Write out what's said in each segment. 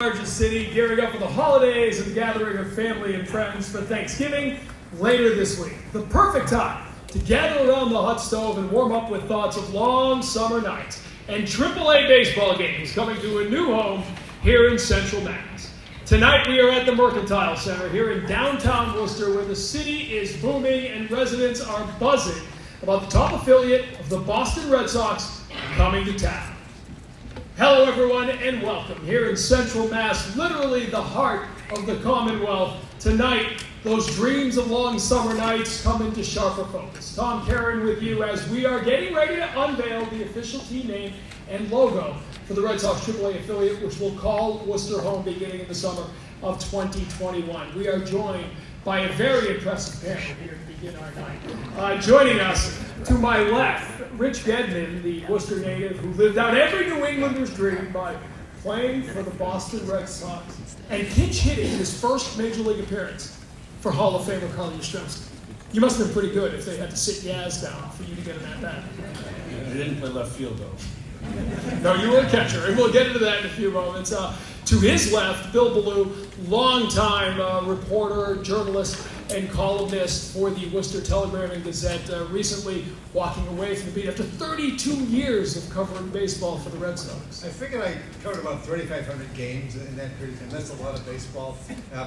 Largest city, gearing up for the holidays and the gathering of family and friends for Thanksgiving later this week. The perfect time to gather around the hot stove and warm up with thoughts of long summer nights and AAA baseball games coming to a new home here in Central Mass. Tonight we are at the Mercantile Center here in downtown Worcester, where the city is booming and residents are buzzing about the top affiliate of the Boston Red Sox coming to town. Hello everyone and welcome here in Central Mass, literally the heart of the Commonwealth. Tonight, those dreams of long summer nights come into sharper focus. Tom Karen with you as we are getting ready to unveil the official team name and logo for the Red Sox AAA affiliate, which we'll call Worcester home beginning in the summer of 2021. We are joined by a very impressive panel here to begin our night. Joining us to my left, Rich Gedman, the Worcester native who lived out every New Englander's dream by playing for the Boston Red Sox and pinch hitting his first Major League appearance for Hall of Famer Carl Yastrzemski. You must have been pretty good if they had to sit Yaz down for you to get an at-bat. I didn't play left field, though. No, you were a catcher, and we'll get into that in a few moments. To his left, Bill Ballou, longtime reporter, journalist, and columnist for the Worcester Telegram and Gazette, recently walking away from the beat after 32 years of covering baseball for the Red Sox. I figured I covered about 3,500 games in that period of time. That's a lot of baseball.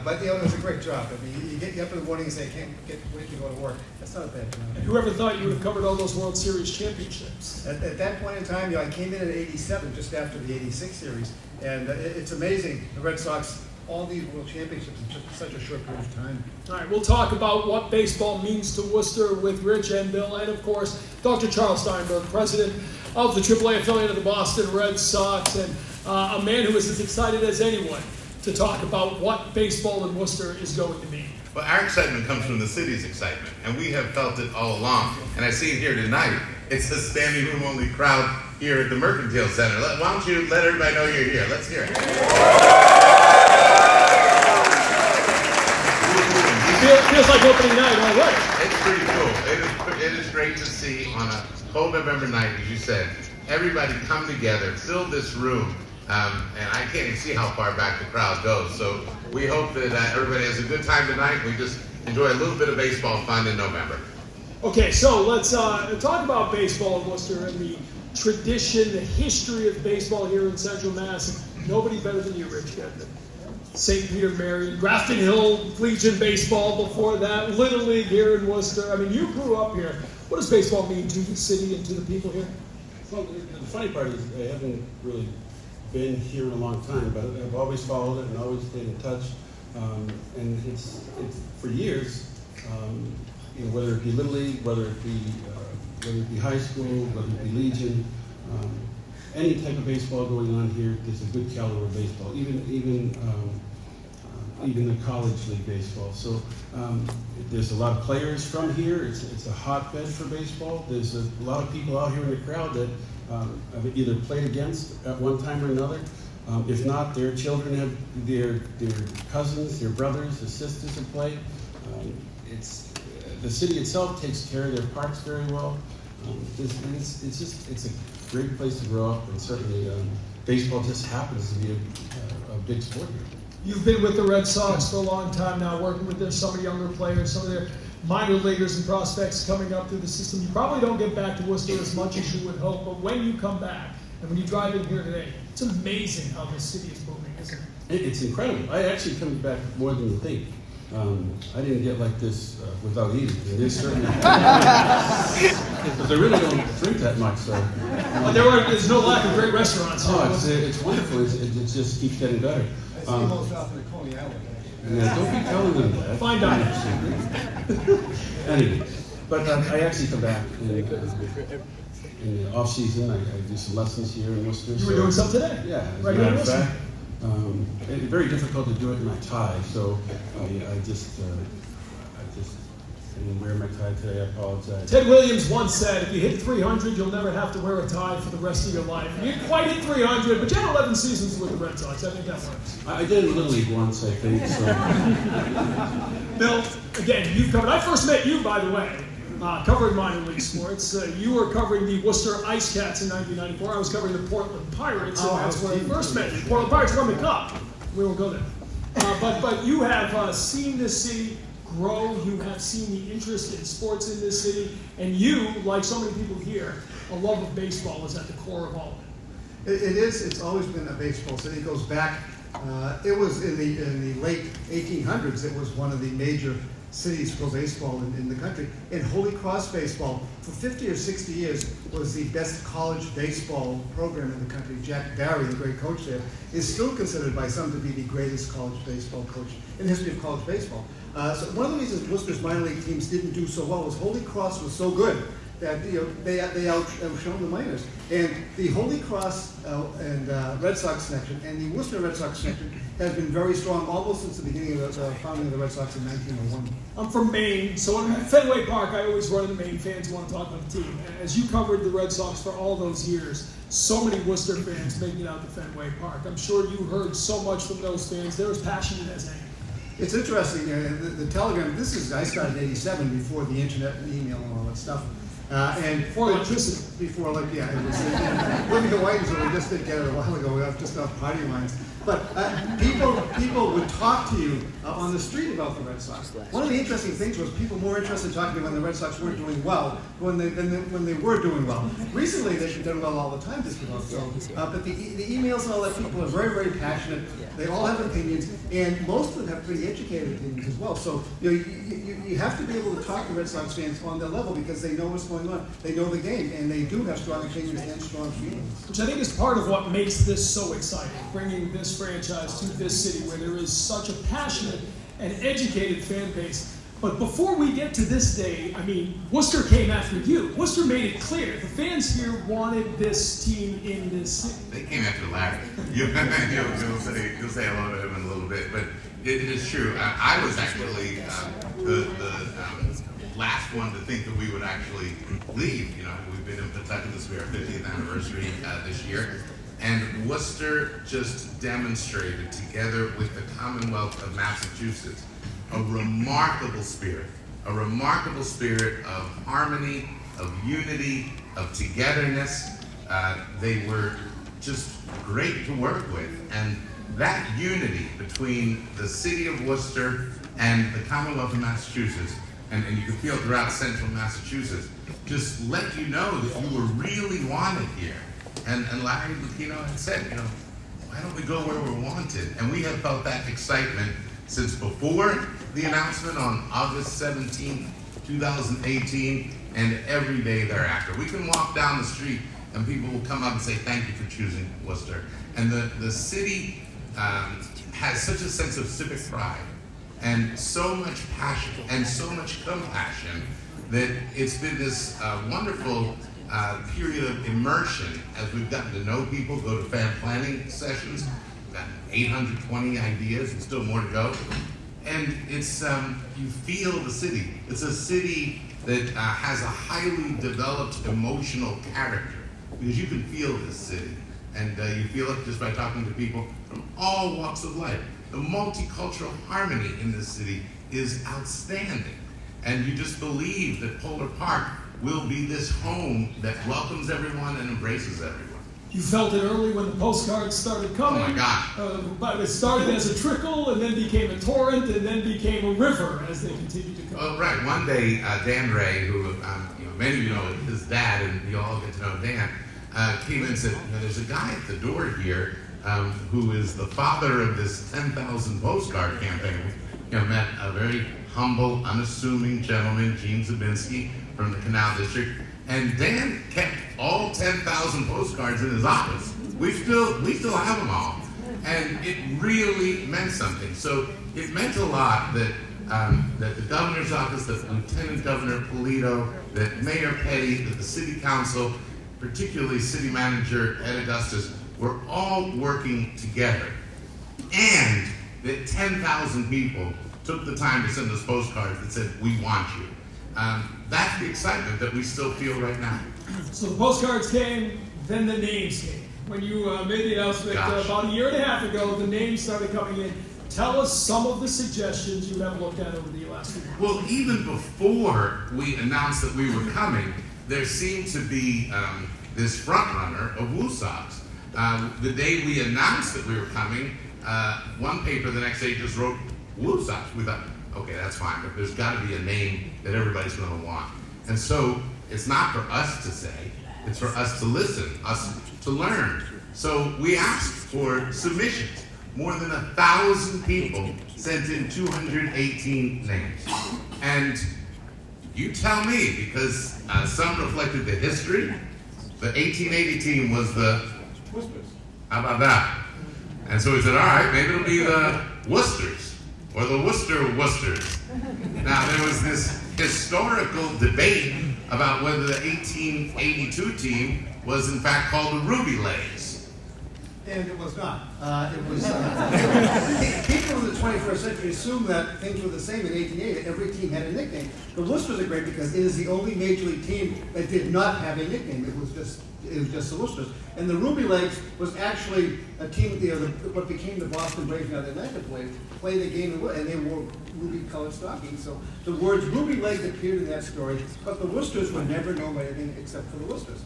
But it was a great job. I mean, you get up in the morning and say, I can't wait to go to work. That's not a bad job. And whoever thought you would have covered all those World Series championships? At that point in time, I came in '87, just after the '86 series. And it's amazing, the Red Sox, all these World Championships in just such a short period of time. All right, we'll talk about what baseball means to Worcester with Rich and Bill, and of course, Dr. Charles Steinberg, president of the AAA affiliate of the Boston Red Sox, and a man who is as excited as anyone to talk about what baseball in Worcester is going to mean. Well, our excitement comes from the city's excitement, and we have felt it all along. And I see it here tonight. It's a standing room only crowd here at the Mercantile Center. Why don't you let everybody know you're here? Let's hear it. Feels like opening night already. It's pretty cool. It is great to see on a cold November night, as you said, everybody come together, fill this room. And I can't even see how far back the crowd goes. So we hope that everybody has a good time tonight. We just enjoy a little bit of baseball fun in November. Okay, so let's talk about baseball in Worcester and the tradition, the history of baseball here in Central Mass. And nobody better than you, Rich Gedman. St. Peter Marion, Grafton Hill, Legion baseball before that, Little League here in Worcester. I mean, you grew up here. What does baseball mean to the city and to the people here? Well, the funny part is I haven't really been here in a long time, but I've always followed it and always stayed in touch. And it's for years, whether it be Little League, whether it be high school, whether it be Legion, any type of baseball going on here, there's a good caliber of baseball, even the college league baseball. So there's a lot of players from here. It's a hotbed for baseball. There's a lot of people out here in the crowd that I've either played against at one time or another. If not, their children have their cousins, their brothers, their sisters have played. The city itself takes care of their parks very well. It's a great place to grow up, and certainly baseball just happens to be a big sport here. You've been with the Red Sox for a long time now, working with some of the younger players, some of their minor leaguers and prospects coming up through the system. You probably don't get back to Worcester as much as you would hope, but when you come back, and when you drive in here today, it's amazing how this city is moving, isn't it? It's incredible. I actually come back more than you think. I didn't get like this without eating. It is certainly because I really don't drink that much. So there's no lack of great restaurants. It's wonderful. It just keeps getting better. I see most out in the Coney Island. Yeah, don't be telling them that. Fine dining. Anyway, but I actually come back in the off season. I do some lessons here in Worcester. You were doing some today. Yeah, as right a matter of fact. It's very difficult to do it in my tie, so I just didn't wear my tie today. I apologize. Ted Williams once said, if you hit 300, you'll never have to wear a tie for the rest of your life. You didn't quite hit 300, but you had 11 seasons with the Red Sox. I think that works. I did in Little League once, I think. So. Bill, again, you've covered. I first met you, by the way, covering minor league sports. You were covering the Worcester Ice Cats in 1994. I was covering the Portland Pirates, and that's where I first met you. Portland Pirates won the Cup. We won't go there. But you have seen this city grow. You have seen the interest in sports in this city, and you, like so many people here, a love of baseball is at the core of all of it. It is. It's always been a baseball city. It goes back. It was in the late 1800s. It was one of the major cities for baseball in the country. And Holy Cross baseball, for 50 or 60 years, was the best college baseball program in the country. Jack Barry, the great coach there, is still considered by some to be the greatest college baseball coach in the history of college baseball. So one of the reasons Worcester's minor league teams didn't do so well was Holy Cross was so good that they outshone the minors. And the Holy Cross and Red Sox connection and the Worcester Red Sox connection has been very strong almost since the beginning of the founding of the Red Sox in 1901. I'm from Maine, so at Fenway Park, I always run into Maine fans who want to talk about the team. As you covered the Red Sox for all those years, so many Worcester fans making it out to Fenway Park. I'm sure you heard so much from those fans. They're as passionate as any. It's interesting, the Telegram, I started in '87 before the internet and email and all that stuff. And before electricity. Before, yeah, it was living in White, so we just did get it a while ago. We have just off party lines. But people would talk to you on the street about the Red Sox. One of the interesting things was people more interested in talking to you when the Red Sox weren't doing well than when they were doing well. Recently, they've been doing well all the time, just about so. But the emails and all that, people are very, very passionate. They all have opinions, and most of them have pretty educated opinions as well. So you have to be able to talk to Red Sox fans on their level because they know what's going on. They know the game, and they do have strong opinions and strong feelings. Which I think is part of what makes this so exciting, bringing this franchise to this city where there is such a passionate and educated fan base. But before we get to this day, I mean, Worcester came after you. Worcester made it clear. The fans here wanted this team in this city. They came after Larry. You'll say hello to him in a little bit, but it is true. I was actually the last one to think that we would actually leave. We've been in Pawtucket. This will be our 50th anniversary this year. And Worcester just demonstrated, together with the Commonwealth of Massachusetts, a remarkable spirit of harmony, of unity, of togetherness. They were just great to work with. And that unity between the city of Worcester and the Commonwealth of Massachusetts, and you can feel throughout central Massachusetts, just let you know that you were really wanted here. And Larry Lucchino had said, why don't we go where we're wanted? And we have felt that excitement since before the announcement on August 17, 2018, and every day thereafter. We can walk down the street and people will come up and say, thank you for choosing Worcester. And the city has such a sense of civic pride and so much passion and so much compassion that it's been this wonderful period of immersion as we've gotten to know people, go to fan planning sessions, we've got 820 ideas and still more to go. And it's, you feel the city. It's a city that has a highly developed emotional character because you can feel this city. And you feel it just by talking to people from all walks of life. The multicultural harmony in this city is outstanding. And you just believe that Polar Park will be this home that welcomes everyone and embraces everyone. You felt it early when the postcards started coming. Oh my God. But it started as a trickle and then became a torrent and then became a river as they continued to come. Oh, right. One day, Dan Ray, who many of you know his dad, and you all get to know Dan, came in and said, there's a guy at the door here who is the father of this 10,000 postcard campaign. Met a very humble, unassuming gentleman, Gene Zabinski, from the Canal District, and Dan kept all 10,000 postcards in his office. We still have them all, and it really meant something. So it meant a lot that that the governor's office, that Lieutenant Governor Polito, that Mayor Petty, that the City Council, particularly City Manager Ed Augustus, were all working together, and that 10,000 people took the time to send us postcards that said, "We want you." That's the excitement that we still feel right now. So the postcards came, then the names came. When you made the announcement about a year and a half ago, the names started coming in. Tell us some of the suggestions you have looked at over the last few months. Well, even before we announced that we were coming, there seemed to be this front runner of WooSox. The day we announced that we were coming, one paper the next day just wrote WooSox. We thought, okay, that's fine, but there's got to be a name that everybody's going to want. And so it's not for us to say, it's for us to listen, us to learn. So we asked for submissions. More than 1,000 people sent in 218 names. And you tell me, because some reflected the history. The 1880 team was the Worcesters. How about that? And so we said, all right, maybe it'll be the Worcesters, or the Worcesters. Now, there was this historical debate about whether the 1882 team was in fact called the Ruby Legs. And it was not. It was people in the 21st century assumed that things were the same in 1880. Every team had a nickname. The Worcesters are great because it is the only major league team that did not have a nickname. It was just the Worcesters. And the Ruby Legs was actually a team. What became the Boston Braves, now the Atlanta Braves, played a game and they wore ruby-colored stockings. So the words Ruby Legs appeared in that story, but the Worcesters were never known by anything except for the Worcesters.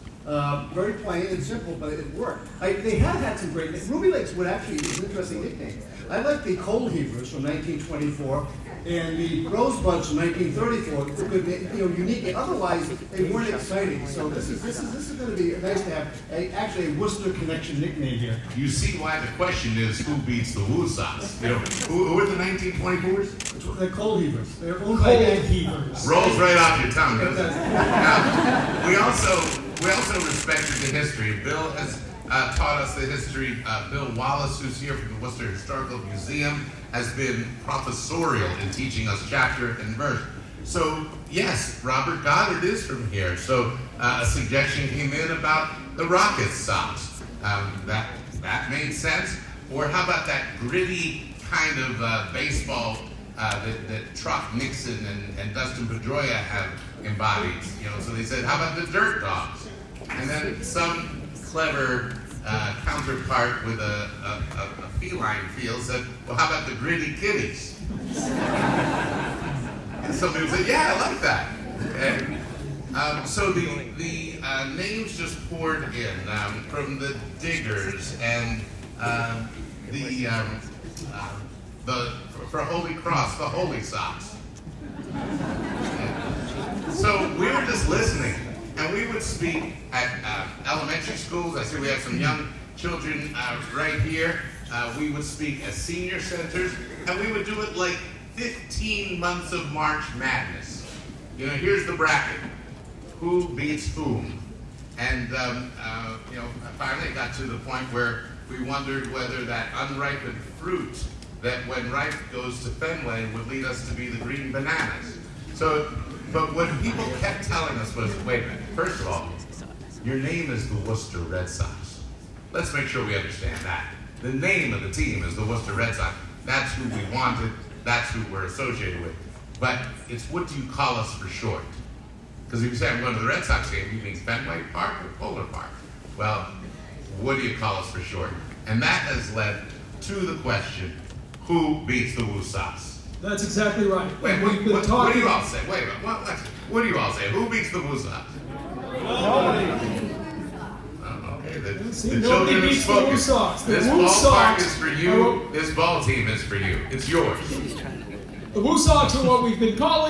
Very plain and simple, but it worked. They have had some great names. Ruby Legs would actually be an interesting nickname. I like the Coal Heavers from 1924 and the Rosebuds from 1934. Unique. Otherwise, they weren't exciting. So this is going to be nice to have actually a Worcester connection nickname here. You see why the question is who beats the WooSox? Who are the 1924s? The Coal Heavers. They're owned by Heavers. Rolls right off your tongue, doesn't it? Now, we also respected the history. Bill has taught us the history. Bill Wallace, who's here from the Worcester Historical Museum, has been professorial in teaching us chapter and verse. So, yes, Robert Goddard is from here. So, a suggestion came in about the Rocket Sox. That made sense. Or how about that gritty kind of baseball that Truck Nixon and Dustin Pedroia have embodied? So they said, how about the Dirt Dogs? And then some clever counterpart with a feline feel said, well, how about the Gritty Kitties? And some people said, yeah, I like that. Okay. So the names just poured in from the Diggers and for Holy Cross, the Holy Sox. So we were just listening. And we would speak at elementary schools. I see we have some young children right here. We would speak at senior centers, and we would do it like 15 months of March Madness. Here's the bracket. Who beats whom? And, finally it got to the point where we wondered whether that unripened fruit that when ripe goes to Fenway would lead us to be the green bananas. But what people kept telling us was, wait a minute, first of all, your name is the Worcester Red Sox. Let's make sure we understand that. The name of the team is the Worcester Red Sox. That's who we wanted. That's who we're associated with. But it's what do you call us for short? Because if you say I'm going to the Red Sox game, you mean Fenway Park or Polar Park? Well, what do you call us for short? And that has led to the question, who beats the WooSox? That's exactly right. Wait, what do you all say? Wait a minute. What do you all say? Who beats the WooSox? Nobody. Okay, the Nobody children have beats the spoken. WooSox. This ballpark is for you. This ball team is for you. It's yours. The WooSox are what we've been calling